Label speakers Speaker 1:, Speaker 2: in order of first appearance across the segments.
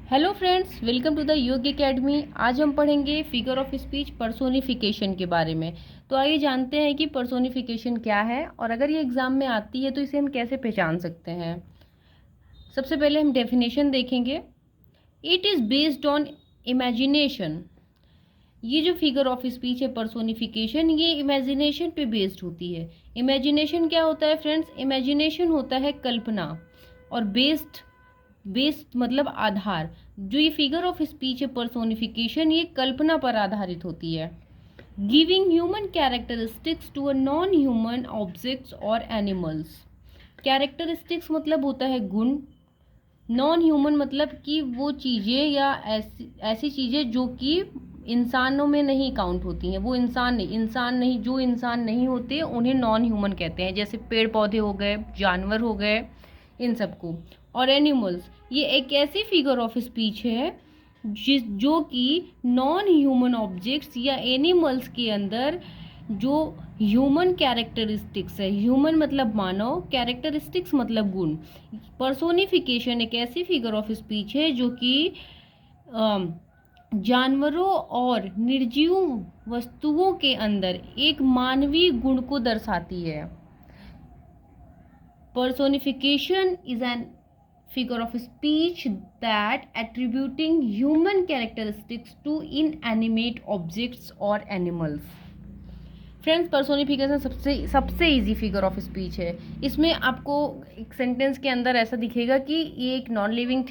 Speaker 1: Hello friends, welcome to the Yog academy. आज हम पढ़ेंगे फिगर ऑफ स्पीच पर्सोनिफिकेशन के बारे में। तो आइए जानते हैं कि पर्सोनिफिकेशन क्या है और अगर ये एग्जाम में आती है तो इसे हम कैसे पहचान सकते हैं। सबसे पहले हम डेफिनेशन देखेंगे। It is based on imagination. ये जो फिगर ऑफ स्पीच है पर्सोनिफिकेशन, ये इमेजिनेशन पे बेस्ड होती है। इमेजिनेशन क्या होता है फ्रेंड्स? इमेजिनेशन होता है कल्पना, और बेस्ड मतलब आधार। जो ये फिगर ऑफ स्पीच है पर्सोनिफिकेशन, ये कल्पना पर आधारित होती है। Giving human characteristics to a non human objects और एनिमल्स। कैरेक्टरिस्टिक्स मतलब होता है गुण, नॉन ह्यूमन मतलब कि वो चीज़ें या ऐसी चीज़ें जो कि इंसानों में नहीं काउंट होती हैं। वो इंसान नहीं जो इंसान नहीं होते उन्हें नॉन ह्यूमन कहते हैं, जैसे पेड़ पौधे हो गए, जानवर हो गए, इन सबको। और एनिमल्स, ये एक ऐसी फिगर ऑफ स्पीच है जो कि नॉन ह्यूमन ऑब्जेक्ट्स या एनिमल्स के अंदर जो ह्यूमन कैरेक्टरिस्टिक्स है, ह्यूमन मतलब मानव, कैरेक्टरिस्टिक्स मतलब गुण। पर्सोनिफिकेशन एक ऐसी फिगर ऑफ स्पीच है जो कि जानवरों और निर्जीव वस्तुओं के अंदर एक मानवीय गुण को दर्शाती है। Personification is an figure of speech that attributing human characteristics to inanimate objects or animals. Friends, personification सबसे इजी फिगर ऑफ स्पीच है। इसमें आपको एक सेंटेंस के अंदर ऐसा दिखेगा कि ये एक नॉन लिविंग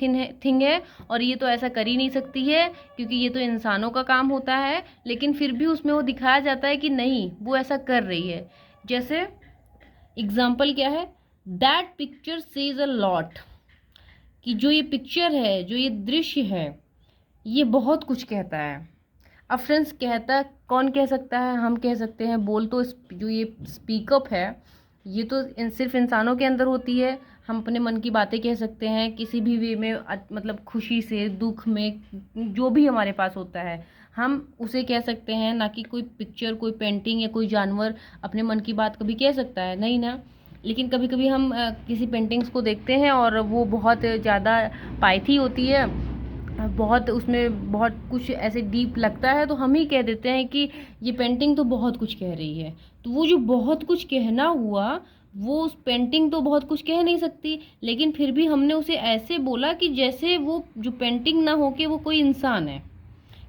Speaker 1: थिंग है और ये तो ऐसा कर ही नहीं सकती है क्योंकि ये तो इंसानों का काम होता है, लेकिन फिर भी उसमें वो दिखाया जाता है कि नहीं, वो ऐसा कर रही है। जैसे एग्जाम्पल क्या है? That picture says a lot. कि जो ये पिक्चर है, जो ये दृश्य है, ये बहुत कुछ कहता है। अब फ्रेंड्स, कहता कौन कह सकता है? हम कह सकते हैं। बोल तो जो ये स्पीकअप है, ये तो सिर्फ इंसानों के अंदर होती है। हम अपने मन की बातें कह सकते हैं किसी भी वे में, मतलब खुशी से, दुख में, जो भी हमारे पास होता है हम उसे कह सकते हैं। ना कि कोई पिक्चर, कोई पेंटिंग या कोई जानवर अपने मन की बात कभी कह सकता है? नहीं ना। लेकिन कभी कभी हम किसी पेंटिंग्स को देखते हैं और वो बहुत ज़्यादा पाइथी होती है, बहुत उसमें बहुत कुछ ऐसे डीप लगता है, तो हम ही कह देते हैं कि ये पेंटिंग तो बहुत कुछ कह रही है। तो वो जो बहुत कुछ कहना हुआ, वो उस पेंटिंग तो बहुत कुछ कह नहीं सकती, लेकिन फिर भी हमने उसे ऐसे बोला कि जैसे वो जो पेंटिंग ना हो के वो कोई इंसान है।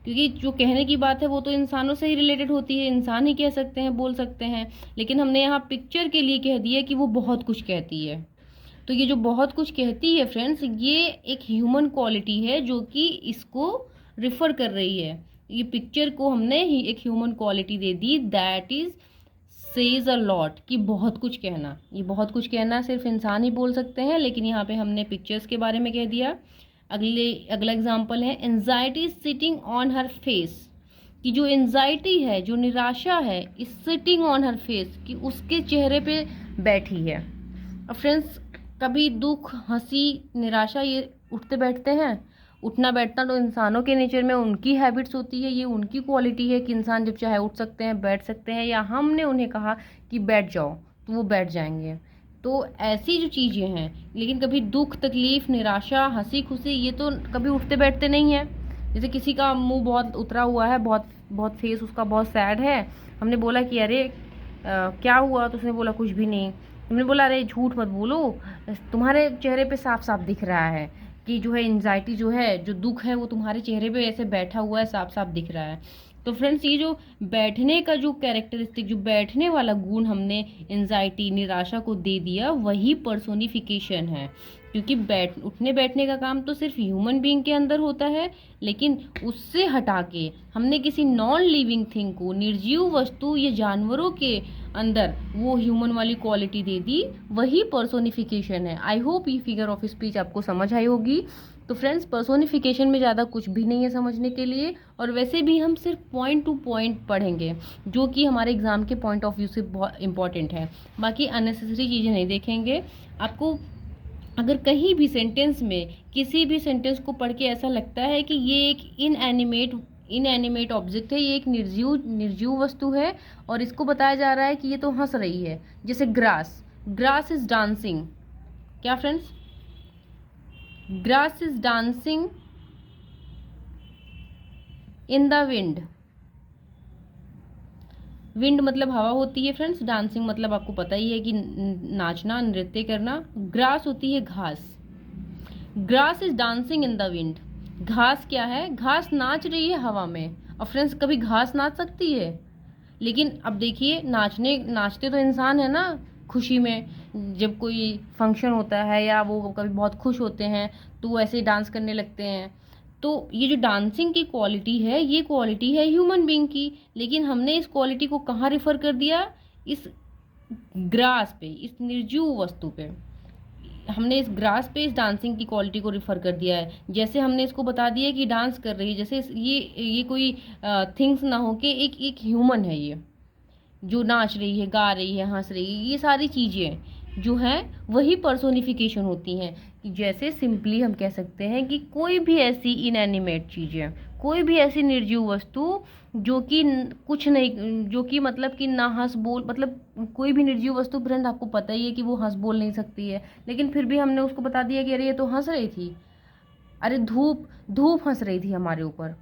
Speaker 1: क्योंकि जो कहने की बात है वो तो इंसानों से ही रिलेटेड होती है, इंसान ही कह सकते हैं, बोल सकते हैं। लेकिन हमने यहाँ पिक्चर के लिए कह दिया कि वो बहुत कुछ कहती है। तो ये जो बहुत कुछ कहती है फ्रेंड्स, ये एक ह्यूमन क्वालिटी है जो कि इसको रिफर कर रही है। ये पिक्चर को हमने ही एक human quality they the, that is says a lot, कि बहुत कुछ कहना। ये बहुत कुछ कहना सिर्फ इंसान ही बोल सकते हैं, लेकिन यहाँ पे हमने पिक्चर्स के बारे में कह दिया। अगला एग्जाम्पल है, anxiety sitting on her face. कि जो एंजाइटी है, जो निराशा है, is sitting on her face, कि उसके चेहरे पे बैठी है। अब फ्रेंड्स, कभी दुख, हंसी, निराशा, ये उठते बैठते हैं। उठना बैठना तो इंसानों के नेचर में उनकी हैबिट्स होती है, ये उनकी क्वालिटी है कि इंसान जब चाहे उठ सकते हैं, बैठ सकते हैं, या हमने उन्हें कहा कि बैठ जाओ तो वो बैठ जाएंगे। तो ऐसी जो चीज़ें हैं, लेकिन कभी दुख, तकलीफ, निराशा, हंसी खुशी, ये तो कभी उठते बैठते नहीं है। जैसे किसी का मुंह बहुत उतरा हुआ है, बहुत बहुत फेस उसका बहुत सैड है, हमने बोला कि अरे क्या हुआ? तो उसने बोला कुछ भी नहीं। हमने बोला अरे झूठ मत बोलो, तुम्हारे चेहरे पे साफ साफ दिख रहा है कि जो है एंजाइटी, जो है जो दुख है, वो तुम्हारे चेहरे पे ऐसे बैठा हुआ है, साफ साफ दिख रहा है। तो फ्रेंड्स, ये जो बैठने का जो कैरेक्टरिस्टिक, जो बैठने वाला गुण हमने एंजाइटी, निराशा को दे दिया, वही पर्सोनिफिकेशन है। क्योंकि उठने बैठने का काम तो सिर्फ ह्यूमन बीइंग के अंदर होता है, लेकिन उससे हटा के हमने किसी नॉन लिविंग थिंग को, निर्जीव वस्तु या जानवरों के अंदर वो ह्यूमन वाली क्वालिटी दे दी, वही पर्सोनिफिकेशन है। आई होप ये फिगर ऑफ स्पीच आपको समझ आई होगी। तो फ्रेंड्स, पर्सोनिफिकेशन में ज़्यादा कुछ भी नहीं है समझने के लिए, और वैसे भी हम सिर्फ पॉइंट टू पॉइंट पढ़ेंगे, जो कि हमारे एग्जाम के पॉइंट ऑफ व्यू से बहुत इंपॉर्टेंट है। बाकी अननेसेसरी चीज़ें नहीं देखेंगे। आपको अगर कहीं भी सेंटेंस में, किसी भी सेंटेंस को पढ़ के ऐसा लगता है कि ये एक इनएनिमेट ऑब्जेक्ट है, ये एक निर्जीव वस्तु है, और इसको बताया जा रहा है कि ये तो हंस रही है, जैसे ग्रास इज डांसिंग। क्या friends? Grass is dancing in the wind, wind मतलब हवा होती है फ्रेंड्स, डांसिंग मतलब आपको पता ही है कि नाचना, नृत्य करना। ग्रास होती है घास, grass is dancing in the wind. घास क्या है, घास नाच रही है हवा में। और फ्रेंड्स कभी घास नाच सकती है? लेकिन अब देखिए, नाचते तो इंसान है ना खुशी में, जब कोई फंक्शन होता है या वो कभी बहुत खुश होते हैं तो वो ऐसे ही डांस करने लगते हैं। तो ये जो डांसिंग की क्वालिटी है, ये क्वालिटी है ह्यूमन बीइंग की, लेकिन हमने इस क्वालिटी को कहाँ रिफर कर दिया? इस ग्रास पे, इस निर्जीव वस्तु पे। हमने इस ग्रास पे इस डांसिंग की क्वालिटी को रिफर कर दिया है। जैसे हमने इसको बता दिया कि डांस कर रही है, जैसे ये कोई थिंग्स ना हो के एक एक ह्यूमन है ये, जो नाच रही है, गा रही है, हंस रही है। ये सारी चीज़ें जो हैं वही पर्सोनिफिकेशन होती हैं। कि जैसे सिंपली हम कह सकते हैं कि कोई भी ऐसी इनएनिमेट चीज़ें, कोई भी ऐसी निर्जीव वस्तु जो कि कुछ नहीं, जो कि मतलब कि ना हंस बोल, मतलब कोई भी निर्जीव वस्तु फ्रेंड आपको पता ही है कि वो हंस बोल नहीं सकती है, लेकिन फिर भी हमने उसको बता दिया कि अरे ये तो हंस रही थी। अरे धूप धूप हंस रही थी हमारे ऊपर,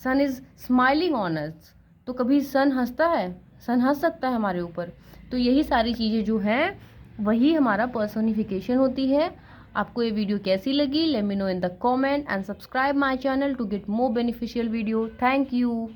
Speaker 1: सन इज स्माइलिंग ऑन अस। तो कभी सन हंसता है? सन हंस सकता है हमारे ऊपर? तो यही सारी चीज़ें जो हैं वही हमारा पर्सोनिफिकेशन होती है। आपको ये वीडियो कैसी लगी? Let me know in the comment and subscribe my channel to get more beneficial video. Thank you.